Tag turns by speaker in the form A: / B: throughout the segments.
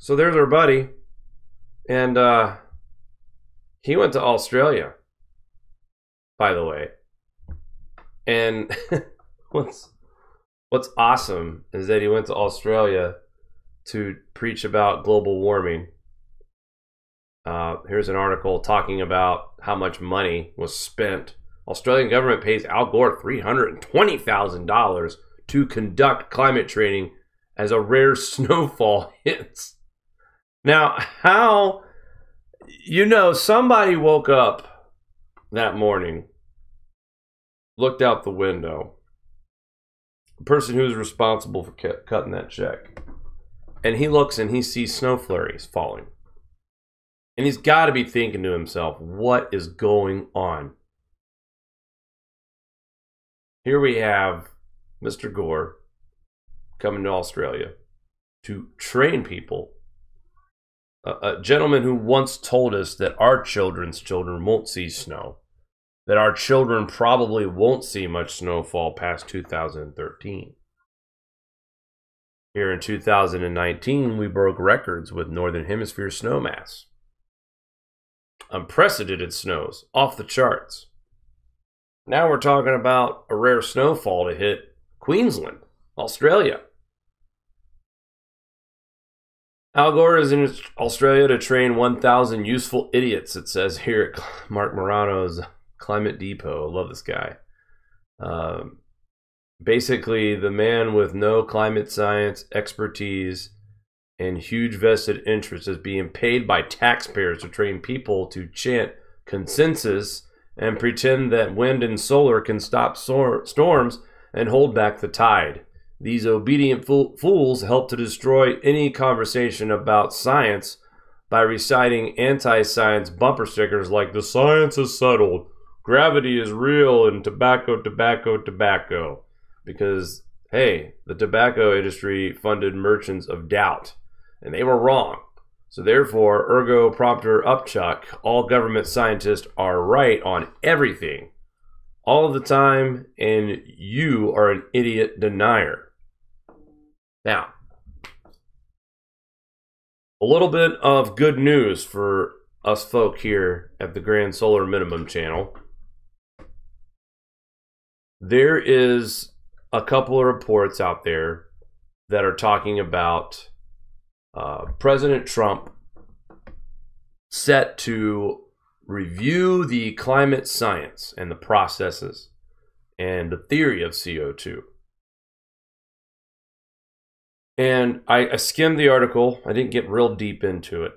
A: So there's our buddy, and he went to Australia, by the way. And what's awesome is that he went to Australia to preach about global warming. Here's an article talking about how much money was spent. Australian government pays Al Gore $320,000 to conduct climate training as a rare snowfall hits. Now, how, somebody woke up that morning, looked out the window, the person who's responsible for cutting that check, and he looks and he sees snow flurries falling. And he's got to be thinking to himself, what is going on? Here we have Mr. Gore coming to Australia to train people. A gentleman who once told us that our children's children won't see snow, that our children probably won't see much snowfall past 2013. Here in 2019, we broke records with Northern Hemisphere snow mass. Unprecedented snows, off the charts. Now we're talking about a rare snowfall to hit Queensland, Australia. Al Gore is in Australia to train 1,000 useful idiots, it says here at Mark Morano's Climate Depot. I love this guy. Basically, the man with no climate science expertise and huge vested interest is being paid by taxpayers to train people to chant consensus and pretend that wind and solar can stop storms and hold back the tide. These obedient fools help to destroy any conversation about science by reciting anti-science bumper stickers like "the science is settled," "gravity is real," and "tobacco, tobacco, tobacco." Because, hey, the tobacco industry funded merchants of doubt, and they were wrong. So therefore, ergo propter upchuck, all government scientists are right on everything, all of the time, and you are an idiot denier. Now, a little bit of good news for us folk here at the Grand Solar Minimum channel. There is a couple of reports out there that are talking about President Trump set to review the climate science and the processes and the theory of CO2. And I skimmed the article. I didn't get real deep into it,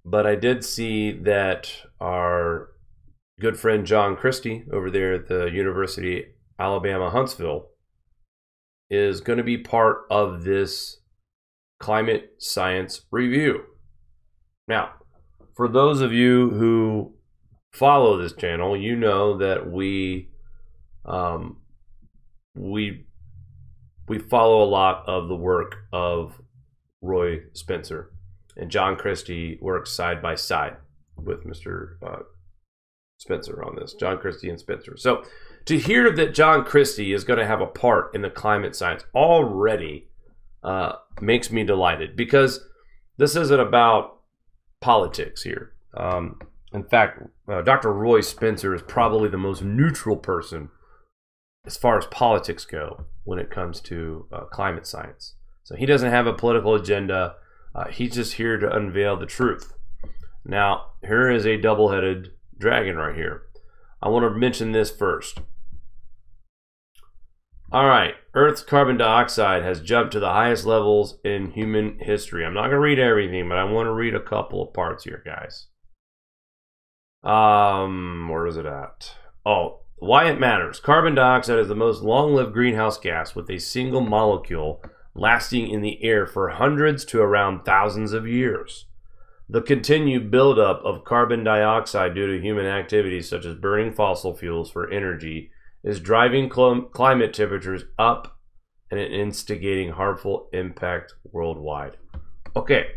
A: but I did see that our good friend John Christie over there at the University of Alabama, Huntsville, is going to be part of this climate science review. Now, for those of you who follow this channel, you know that we follow a lot of the work of Roy Spencer, and John Christie works side by side with Mr. Spencer on this. John Christie and Spencer. So to hear that John Christie is going to have a part in the climate science already makes me delighted, because this isn't about politics here. In fact, Dr. Roy Spencer is probably the most neutral person as far as politics go when it comes to climate science. So he doesn't have a political agenda. He's just here to unveil the truth. Now, here is a double-headed dragon right here. I want to mention this first. All right, Earth's carbon dioxide has jumped to the highest levels in human history. I'm not going to read everything, but I want to read a couple of parts here, guys. Where is it at? Oh, why it matters. Carbon dioxide is the most long-lived greenhouse gas, with a single molecule lasting in the air for hundreds to around thousands of years. The continued buildup of carbon dioxide due to human activities such as burning fossil fuels for energy is driving climate temperatures up and instigating harmful impact worldwide. Okay,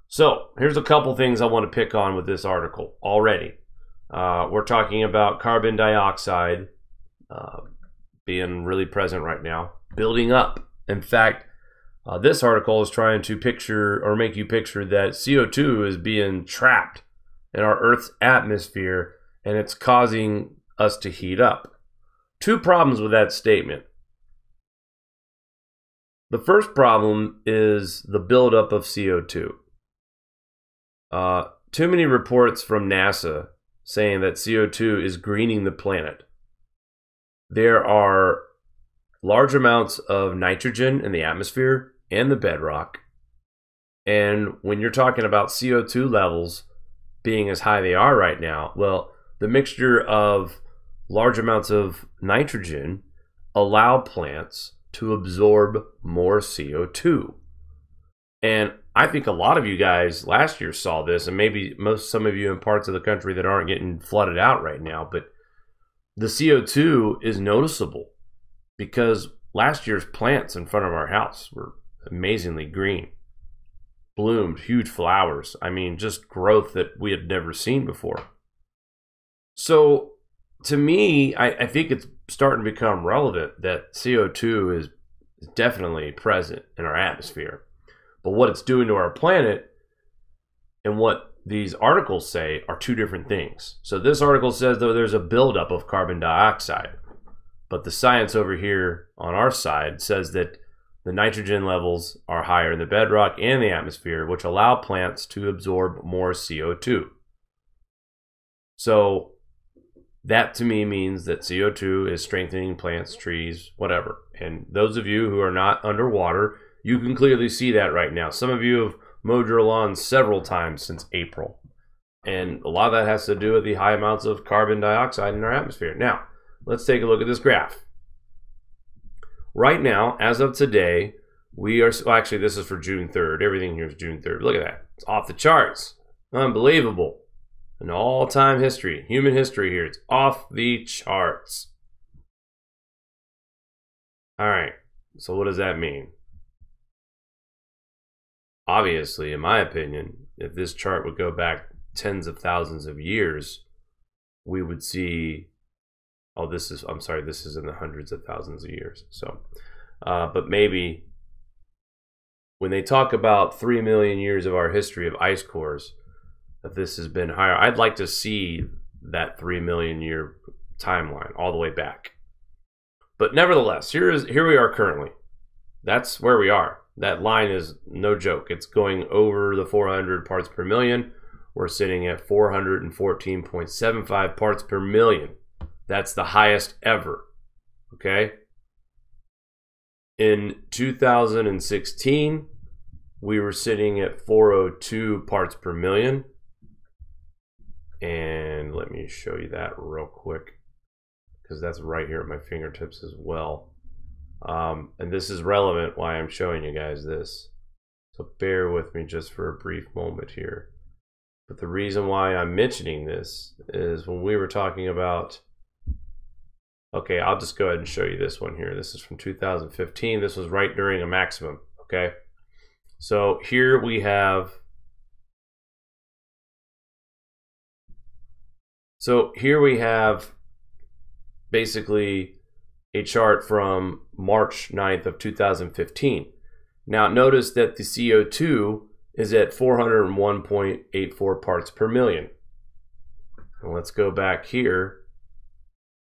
A: so here's a couple things I want to pick on with this article already. We're talking about carbon dioxide being really present right now, building up. In fact, This article is trying to picture or make you picture that CO2 is being trapped in our Earth's atmosphere and it's causing us to heat up. Two problems with that statement. The first problem is the buildup of CO2. Too many reports from NASA saying that CO2 is greening the planet. There are large amounts of nitrogen in the atmosphere and the bedrock. And when you're talking about CO2 levels being as high they are right now, well, the mixture of large amounts of nitrogen allow plants to absorb more CO2. And I think a lot of you guys last year saw this, and maybe some of you in parts of the country that aren't getting flooded out right now, but the CO2 is noticeable because last year's plants in front of our house were amazingly green, bloomed, huge flowers. I mean, just growth that we had never seen before. So to me, I think it's starting to become relevant that CO2 is definitely present in our atmosphere. But what it's doing to our planet and what these articles say are two different things. So this article says, though, there's a buildup of carbon dioxide. But the science over here on our side says that the nitrogen levels are higher in the bedrock and the atmosphere, which allow plants to absorb more CO2. So that to me means that CO2 is strengthening plants, trees, whatever. And those of you who are not underwater, you can clearly see that right now. Some of you have mowed your lawn several times since April. And a lot of that has to do with the high amounts of carbon dioxide in our atmosphere. Now, let's take a look at this graph. Right now, as of today, we are, well, actually this is for June 3rd. Everything here is June 3rd. Look at that. It's off the charts. Unbelievable. An all-time history, human history here. It's off the charts. All right, so what does that mean? Obviously, in my opinion, if this chart would go back tens of thousands of years, we would see, oh, this is, I'm sorry, this is in the hundreds of thousands of years. So, but maybe when they talk about 3 million years of our history of ice cores, if this has been higher, I'd like to see that 3 million year timeline all the way back. But nevertheless, here we are currently. That's where we are. That line is no joke. It's going over the 400 parts per million. We're sitting at 414.75 parts per million. That's the highest ever, okay? In 2016, we were sitting at 402 parts per million. And let me show you that real quick, because that's right here at my fingertips as well. And this is relevant why I'm showing you guys this. So bear with me just for a brief moment here. But the reason why I'm mentioning this is when we were talking about, okay, I'll just go ahead and show you this one here. This is from 2015. This was right during a maximum, okay? So here we have, basically a chart from March 9th of 2015. Now notice that the CO2 is at 401.84 parts per million. And let's go back here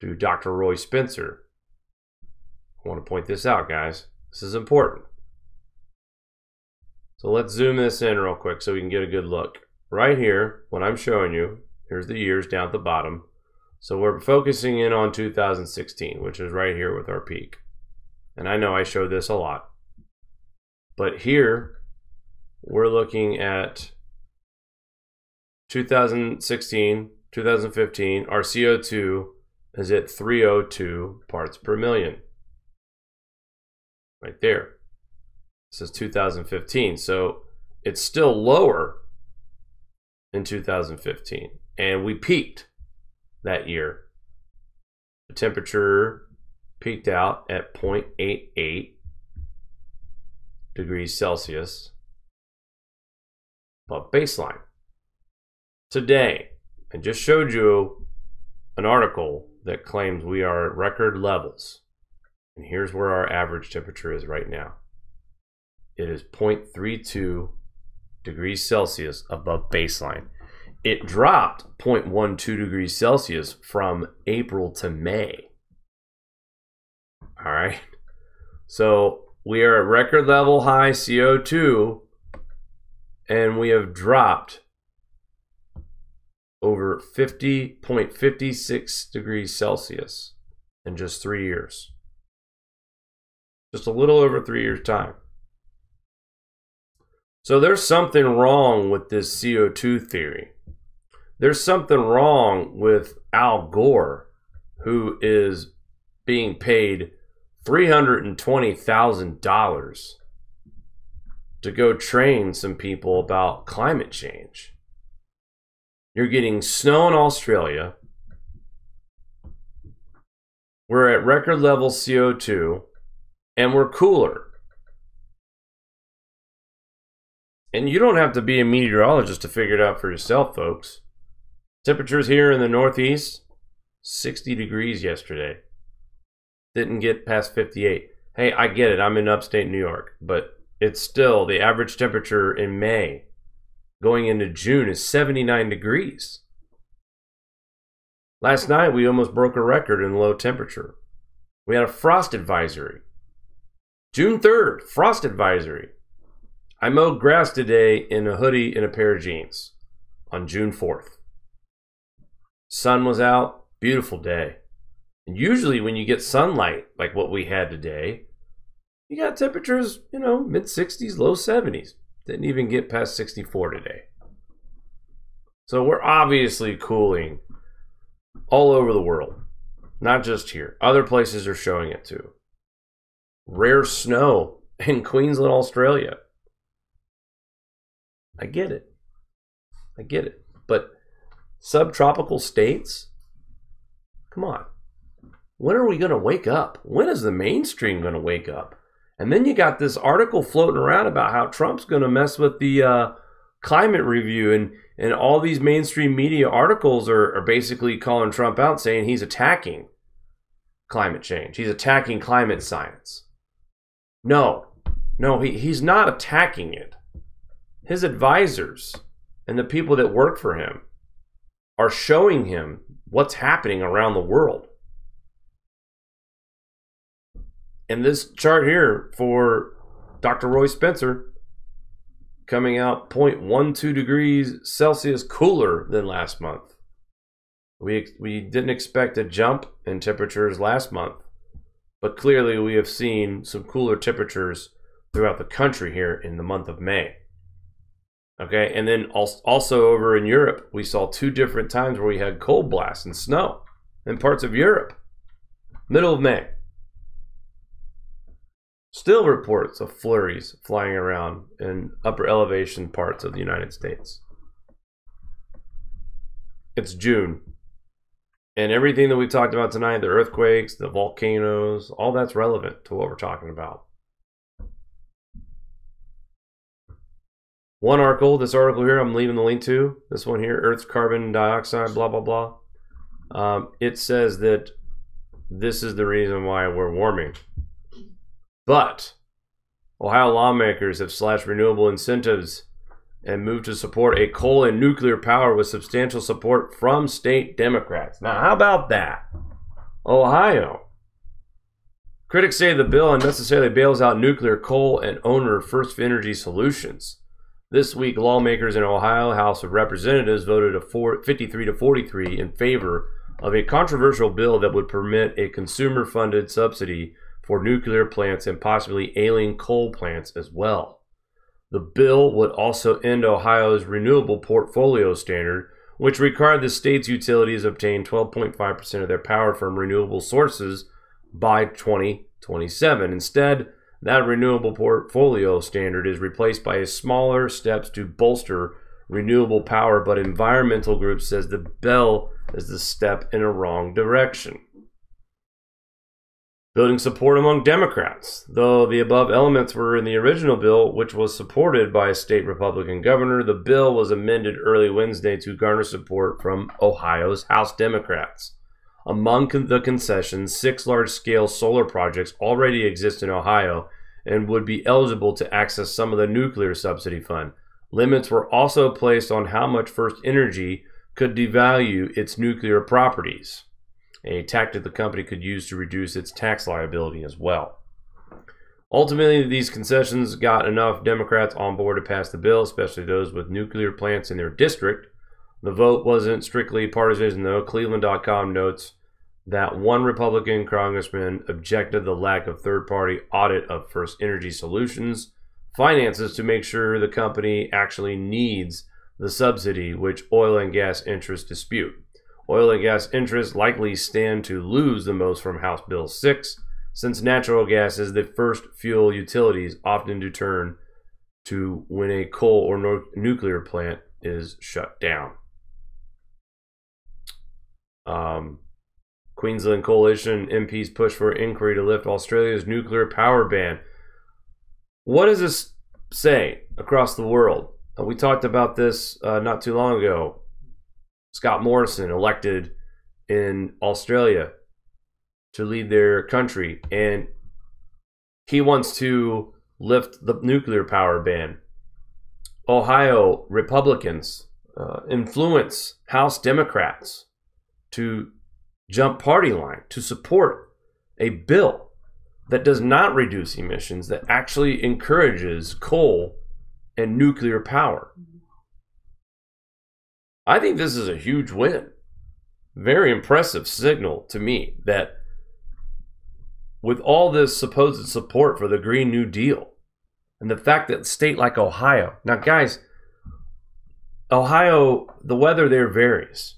A: to Dr. Roy Spencer. I want to point this out, guys. This is important. So let's zoom this in real quick so we can get a good look. Right here, what I'm showing you, here's the years down at the bottom. So we're focusing in on 2016, which is right here with our peak. And I know I showed this a lot. But here, we're looking at 2016, 2015. Our CO2 is at 302 parts per million. Right there. This is 2015. So it's still lower in 2015. And we peaked that year. The temperature peaked out at 0.88 degrees Celsius above baseline. Today, I just showed you an article that claims we are at record levels. And here's where our average temperature is right now. it is 0.32 degrees Celsius above baseline. It dropped 0.12 degrees Celsius from April to May. All right. So we are at record level high CO2, and we have dropped over 50.56 degrees Celsius in just 3 years. Just a little over 3 years' time. So there's something wrong with this CO2 theory. There's something wrong with Al Gore, who is being paid $320,000 to go train some people about climate change. You're getting snow in Australia. We're at record level CO2, and we're cooler. And you don't have to be a meteorologist to figure it out for yourself, folks. Temperatures here in the Northeast, 60 degrees yesterday. Didn't get past 58. Hey, I get it. I'm in upstate New York, but it's still the average temperature in May going into June is 79 degrees. Last night, we almost broke a record in low temperature. We had a frost advisory. June 3rd, frost advisory. I mowed grass today in a hoodie and a pair of jeans on June 4th. Sun was out, beautiful day. And usually when you get sunlight like what we had today, you got temperatures, you know, mid-60s, low 70s. Didn't even get past 64 today. So we're obviously cooling all over the world, not just here. Other places are showing it too. Rare snow in Queensland, Australia. I get it. I get it. But subtropical states? Come on. When are we going to wake up? When is the mainstream going to wake up? And then you got this article floating around about how Trump's going to mess with the climate review. And all these mainstream media articles are basically calling Trump out, saying he's attacking climate change. He's attacking climate science. No, he's not attacking it. His advisors and the people that work for him are showing him what's happening around the world. And this chart here for Dr. Roy Spencer coming out 0.12 degrees Celsius cooler than last month. We didn't expect a jump in temperatures last month, but clearly we have seen some cooler temperatures throughout the country here in the month of May. Okay, and then also over in Europe, we saw 2 different times where we had cold blasts and snow in parts of Europe. Middle of May. Still reports of flurries flying around in upper elevation parts of the United States. It's June. And everything that we talked about tonight, the earthquakes, the volcanoes, all that's relevant to what we're talking about. One article, this article here, I'm leaving the link to, this one here, Earth's carbon dioxide, blah, blah, blah. It says that this is the reason why we're warming. But Ohio lawmakers have slashed renewable incentives and moved to support a coal and nuclear power with substantial support from state Democrats. Now, how about that? Ohio. Critics say the bill unnecessarily bails out nuclear, coal, and owner First Energy Solutions. This week, lawmakers in Ohio House of Representatives voted 53 to 43 in favor of a controversial bill that would permit a consumer-funded subsidy for nuclear plants and possibly alien coal plants as well. The bill would also end Ohio's renewable portfolio standard, which required the state's utilities obtain 12.5% of their power from renewable sources by 2027. Instead, that renewable portfolio standard is replaced by smaller steps to bolster renewable power, but environmental groups says the bill is the step in a wrong direction. Building support among Democrats. Though the above elements were in the original bill, which was supported by a state Republican governor, the bill was amended early Wednesday to garner support from Ohio's House Democrats. Among the concessions, 6 large-scale solar projects already exist in Ohio, and would be eligible to access some of the nuclear subsidy fund. Limits were also placed on how much First Energy could devalue its nuclear properties, a tactic the company could use to reduce its tax liability as well. Ultimately, these concessions got enough Democrats on board to pass the bill, especially those with nuclear plants in their district. The vote wasn't strictly partisan, though. Cleveland.com notes that one Republican congressman objected the lack of third-party audit of First Energy Solutions finances to make sure the company actually needs the subsidy, which oil and gas interests dispute. Oil and gas interests likely stand to lose the most from House Bill 6, since natural gas is the first fuel utilities often do turn to when a coal or nuclear plant is shut down. Queensland Coalition MPs push for inquiry to lift Australia's nuclear power ban. What does this say across the world? We talked about this not too long ago. Scott Morrison elected in Australia to lead their country, and he wants to lift the nuclear power ban. Ohio Republicans influence House Democrats to jump party line to support a bill that does not reduce emissions, that actually encourages coal and nuclear power. I think this is a huge win. Very impressive signal to me that with all this supposed support for the Green New Deal and the fact that a state like Ohio, now guys, Ohio, the weather there varies.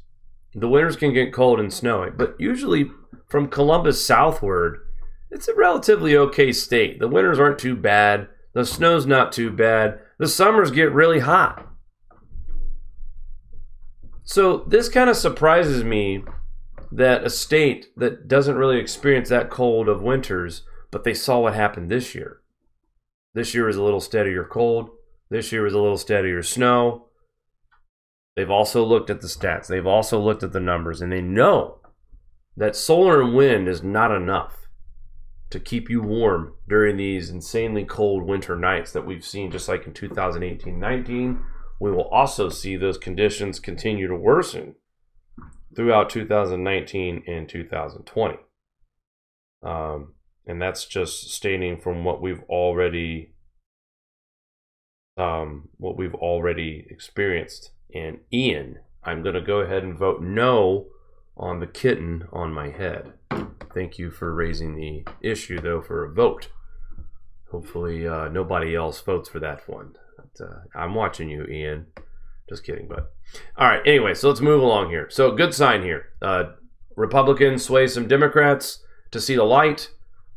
A: The winters can get cold and snowy, but usually from Columbus southward, it's a relatively okay state. The winters aren't too bad. The snow's not too bad. The summers get really hot. So this kind of surprises me that a state that doesn't really experience that cold of winters, but they saw what happened this year. This year was a little steadier cold. This year was a little steadier snow. They've also looked at the stats. They've also looked at the numbers, and they know that solar and wind is not enough to keep you warm during these insanely cold winter nights that we've seen, just like in 2018-19. We will also see those conditions continue to worsen throughout 2019 and 2020. And that's just stating from what we've already experienced. And Ian, I'm going to go ahead and vote no on the kitten on my head. Thank you for raising the issue, though, for a vote. Hopefully nobody else votes for that one. But, I'm watching you, Ian. Just kidding, but all right. Anyway, so let's move along here. So good sign here. Republicans sway some Democrats to see the light.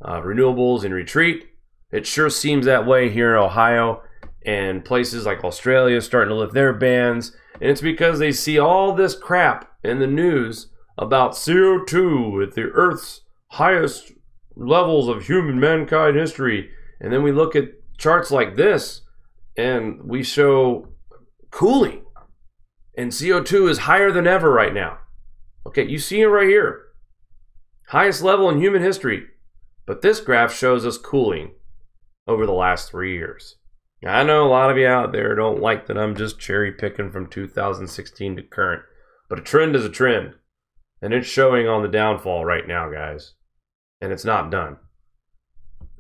A: Renewables in retreat. It sure seems that way here in Ohio, and places like Australia starting to lift their bans. And it's because they see all this crap in the news about CO2 at the Earth's highest levels of human mankind history. And then we look at charts like this, and we show cooling. And CO2 is higher than ever right now. Okay, you see it right here. Highest level in human history. But this graph shows us cooling over the last 3 years. Now, I know a lot of you out there don't like that I'm just cherry picking from 2016 to current. But a trend is a trend. And it's showing on the downfall right now, guys. And it's not done.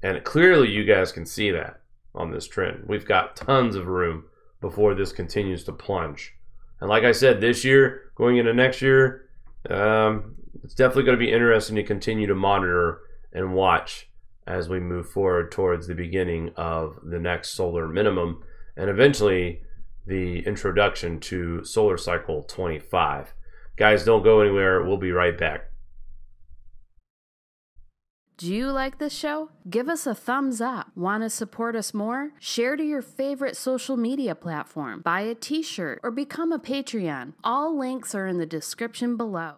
A: And clearly you guys can see that on this trend. We've got tons of room before this continues to plunge. And like I said, this year, going into next year, it's definitely going to be interesting to continue to monitor and watch as we move forward towards the beginning of the next solar minimum and eventually the introduction to solar cycle 25. Guys, don't go anywhere. We'll be right back.
B: Do you like this show? Give us a thumbs up. Want to support us more? Share to your favorite social media platform. Buy a t-shirt or become a Patreon. All links are in the description below.